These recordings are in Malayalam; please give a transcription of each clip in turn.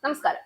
നമസ്കാരം.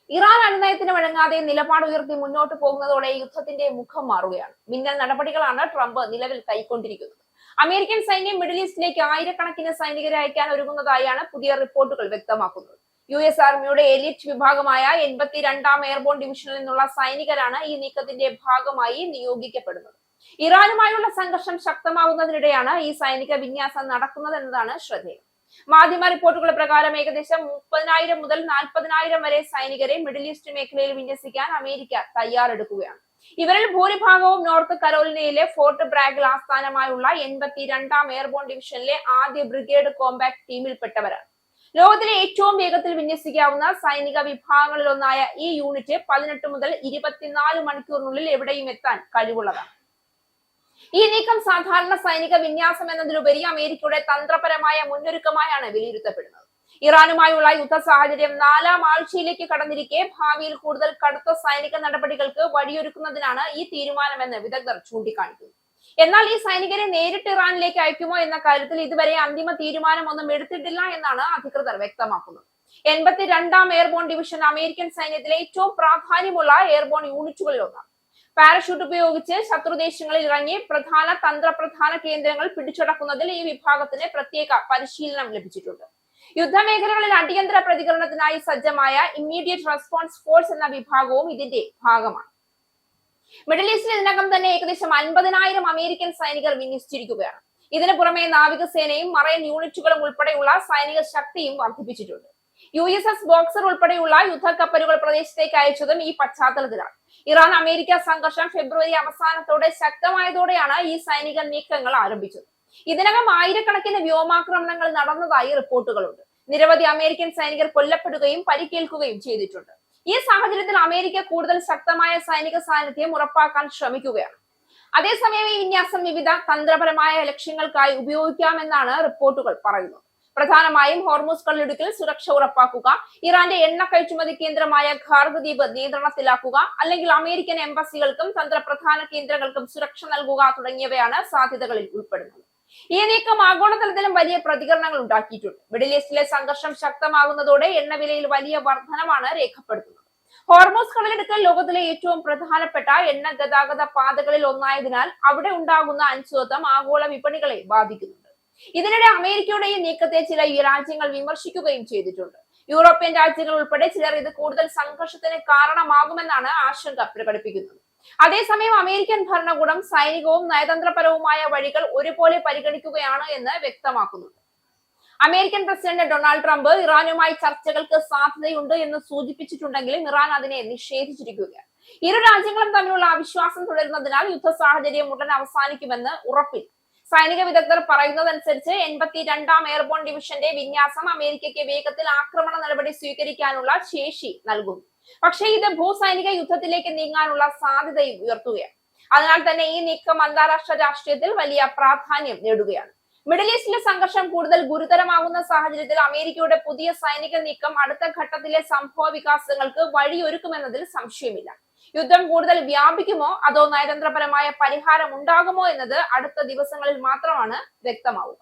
ഇറാൻ അനുനയത്തിന് വഴങ്ങാതെ നിലപാട് ഉയർത്തി മുന്നോട്ട് പോകുന്നതോടെ യുദ്ധത്തിന്റെ മുഖം മാറുകയാണ്. മിന്നൽ നടപടികളാണ് ട്രംപ് നിലവിൽ കൈക്കൊണ്ടിരിക്കുന്നത്. അമേരിക്കൻ സൈന്യം മിഡിൽ ഈസ്റ്റിലേക്ക് ആയിരക്കണക്കിന് സൈനികരെ അയക്കാൻ ഒരുങ്ങുന്നതായാണ് പുതിയ റിപ്പോർട്ടുകൾ വ്യക്തമാക്കുന്നത്. US ആർമിയുടെ എലിറ്റ് വിഭാഗമായ 82ാം എയർബോൺ ഡിവിഷനിൽ നിന്നുള്ള സൈനികരാണ് ഈ നീക്കത്തിന്റെ ഭാഗമായി നിയോഗിക്കപ്പെടുന്നത്. ഇറാനുമായുള്ള സംഘർഷം ശക്തമാകുന്നതിനിടെയാണ് ഈ സൈനിക വിന്യാസം നടക്കുന്നതെന്നതാണ് ശ്രദ്ധേയം. മാധ്യമ റിപ്പോർട്ടുകൾ പ്രകാരം ഏകദേശം 30,000 മുതൽ 40,000 വരെ സൈനികരെ മിഡിൽ ഈസ്റ്റ് മേഖലയിൽ വിന്യസിക്കാൻ അമേരിക്ക തയ്യാറെടുക്കുകയാണ്. ഇവരിൽ ഭൂരിഭാഗവും നോർത്ത് കരോലിനയിലെ ഫോർട്ട് ബ്രാഗിൽ ആസ്ഥാനമായുള്ള 82ാം എയർബോൺ ഡിവിഷനിലെ ആദ്യ ബ്രിഗേഡ് കോമ്പാക്ട് ടീമിൽപ്പെട്ടവരാണ്. ലോകത്തിലെ ഏറ്റവും വേഗത്തിൽ വിന്യസിക്കാവുന്ന സൈനിക വിഭാഗങ്ങളിലൊന്നായ ഈ യൂണിറ്റ് 18 മുതൽ 24 മണിക്കൂറിനുള്ളിൽ എവിടെയും എത്താൻ കഴിവുള്ളതാണ്. ഈ നീക്കം സാധാരണ സൈനിക വിന്യാസം എന്നതിലുപരി അമേരിക്കയുടെ തന്ത്രപരമായ മുന്നൊരുക്കമായാണ് വിലയിരുത്തപ്പെടുന്നത്. ഇറാനുമായുള്ള യുദ്ധ സാഹചര്യം 4ാം ആഴ്ചയിലേക്ക് കടന്നിരിക്കെ ഭാവിയിൽ കൂടുതൽ കടുത്ത സൈനിക നടപടികൾക്ക് വഴിയൊരുക്കുന്നതിനാണ് ഈ തീരുമാനമെന്ന് വിദഗ്ധർ ചൂണ്ടിക്കാണിക്കുന്നു. എന്നാൽ ഈ സൈനികരെ നേരിട്ട് ഇറാനിലേക്ക് അയക്കുമോ എന്ന കാര്യത്തിൽ ഇതുവരെ അന്തിമ തീരുമാനമൊന്നും എടുത്തിട്ടില്ല എന്നാണ് അധികൃതർ വ്യക്തമാക്കുന്നത്. 82ാം എയർബോൺ ഡിവിഷൻ അമേരിക്കൻ സൈന്യത്തിലെ ഏറ്റവും പ്രാധാന്യമുള്ള എയർബോൺ യൂണിറ്റുകളിൽ ഒന്നാണ്. പാരഷൂട്ട് ഉപയോഗിച്ച് ശത്രുദേശങ്ങളിൽ ഇറങ്ങി തന്ത്രപ്രധാന കേന്ദ്രങ്ങൾ പിടിച്ചടക്കുന്നതിൽ ഈ വിഭാഗത്തിന് പ്രത്യേക പരിശീലനം ലഭിച്ചിട്ടുണ്ട്. യുദ്ധമേഖലകളിൽ അടിയന്തര പ്രതികരണത്തിനായി സജ്ജമായ ഇമ്മീഡിയറ്റ് റെസ്പോൺസ് ഫോഴ്സ് എന്ന വിഭാഗവും ഇതിന്റെ ഭാഗമാണ്. മിഡിൽ ഈസ്റ്റിൽ ഇതിനകം തന്നെ ഏകദേശം 50,000 അമേരിക്കൻ സൈനികർ വിന്യസിച്ചിരിക്കുകയാണ്. ഇതിനു പുറമെ നാവികസേനയും മറൈൻ യൂണിറ്റുകളും ഉൾപ്പെടെയുള്ള സൈനിക ശക്തിയും വർദ്ധിപ്പിച്ചിട്ടുണ്ട്. USS ബോക്സർ ഉൾപ്പെടെയുള്ള യുദ്ധക്കപ്പലുകൾ പ്രദേശത്തേക്ക് അയച്ചതും ഈ പശ്ചാത്തലത്തിലാണ്. ഇറാൻ അമേരിക്ക സംഘർഷം ഫെബ്രുവരി അവസാനത്തോടെ ശക്തമായതോടെയാണ് ഈ സൈനിക നീക്കങ്ങൾ ആരംഭിച്ചത്. ഇതിനകം ആയിരക്കണക്കിന് വ്യോമാക്രമണങ്ങൾ നടന്നതായി റിപ്പോർട്ടുകളുണ്ട്. നിരവധി അമേരിക്കൻ സൈനികർ കൊല്ലപ്പെടുകയും പരിക്കേൽക്കുകയും ചെയ്തിട്ടുണ്ട്. ഈ സാഹചര്യത്തിൽ അമേരിക്ക കൂടുതൽ ശക്തമായ സൈനിക സാന്നിധ്യം ഉറപ്പാക്കാൻ ശ്രമിക്കുകയാണ്. അതേസമയം ഈ വിന്യാസം വിവിധ തന്ത്രപരമായ ലക്ഷ്യങ്ങൾക്കായി ഉപയോഗിക്കാമെന്നാണ് റിപ്പോർട്ടുകൾ പറയുന്നത്. പ്രധാനമായും ഹോർമുസ് കടലിടുക്കിൽ സുരക്ഷ ഉറപ്പാക്കുക, ഇറാന്റെ എണ്ണ കയറ്റുമതി കേന്ദ്രമായ ഖാർഗ് ദ്വീപ് നിയന്ത്രണത്തിലാക്കുക, അല്ലെങ്കിൽ അമേരിക്കൻ എംബസികൾക്കും തന്ത്രപ്രധാന കേന്ദ്രങ്ങൾക്കും സുരക്ഷ നൽകുക തുടങ്ങിയവയാണ് സാധ്യതകളിൽ ഉൾപ്പെടുന്നത്. ഈ നീക്കം ആഗോളതലത്തിലും വലിയ പ്രതികരണങ്ങൾ ഉണ്ടാക്കിയിട്ടുണ്ട്. മിഡിൽ ഈസ്റ്റിലെ സംഘർഷം ശക്തമാകുന്നതോടെ എണ്ണവിലയിൽ വലിയ വർധനമാണ് രേഖപ്പെടുത്തുന്നത്. ഹോർമുസ് കടലിടുക്കൽ ലോകത്തിലെ ഏറ്റവും പ്രധാനപ്പെട്ട എണ്ണ ഗതാഗത പാതകളിൽ ഒന്നായതിനാൽ അവിടെ ഉണ്ടാകുന്ന അനിശ്ചിതത്വം ആഗോള വിപണികളെ ബാധിക്കുന്നുണ്ട്. ഇതിനിടെ അമേരിക്കയുടെ ഈ നീക്കത്തെ ചില രാജ്യങ്ങൾ വിമർശിക്കുകയും ചെയ്തിട്ടുണ്ട്. യൂറോപ്യൻ രാജ്യങ്ങൾ ഉൾപ്പെടെ ചിലർ ഇത് കൂടുതൽ സംഘർഷത്തിന് കാരണമാകുമെന്നാണ് ആശങ്ക പ്രകടിപ്പിക്കുന്നത്. അതേസമയം അമേരിക്കൻ ഭരണകൂടം സൈനികവും നയതന്ത്രപരവുമായ വഴികൾ ഒരുപോലെ പരിഗണിക്കുകയാണ് എന്ന് വ്യക്തമാക്കുന്നുണ്ട്. അമേരിക്കൻ പ്രസിഡന്റ് ഡൊണാൾഡ് ട്രംപ് ഇറാനുമായി ചർച്ചകൾക്ക് സാധ്യതയുണ്ട് എന്ന് സൂചിപ്പിച്ചിട്ടുണ്ടെങ്കിലും ഇറാൻ അതിനെ നിഷേധിച്ചിരിക്കുകയാണ്. ഇരു രാജ്യങ്ങളും തമ്മിലുള്ള അവിശ്വാസം തുടരുന്നതിനാൽ യുദ്ധ സാഹചര്യം ഉടൻ അവസാനിക്കുമെന്ന് ഉറപ്പില്ല. സൈനിക വിദഗ്ധർ പറയുന്നതനുസരിച്ച് 82ാം എയർബോൺ ഡിവിഷന്റെ വിന്യാസം അമേരിക്കയ്ക്ക് വേഗത്തിൽ ആക്രമണ നടപടി സ്വീകരിക്കാനുള്ള ശേഷി നൽകുന്നു. പക്ഷേ ഇത് ഭൂസൈനിക യുദ്ധത്തിലേക്ക് നീങ്ങാനുള്ള സാധ്യതയും ഉയർത്തുകയാണ്. അതിനാൽ തന്നെ ഈ നീക്കം അന്താരാഷ്ട്ര രാഷ്ട്രീയത്തിൽ വലിയ പ്രാധാന്യം നേടുകയാണ്. മിഡിൽ ഈസ്റ്റിലെ സംഘർഷം കൂടുതൽ ഗുരുതരമാകുന്ന സാഹചര്യത്തിൽ അമേരിക്കയുടെ പുതിയ സൈനിക നീക്കം അടുത്ത ഘട്ടത്തിലെ സംഭവ വികാസങ്ങൾക്ക് വഴിയൊരുക്കുമെന്നതിൽ സംശയമില്ല. യുദ്ധം കൂടുതൽ വ്യാപിക്കുമോ അതോ നയതന്ത്രപരമായ പരിഹാരം ഉണ്ടാകുമോ എന്നത് അടുത്ത ദിവസങ്ങളിൽ മാത്രമാണ് വ്യക്തമാവുക.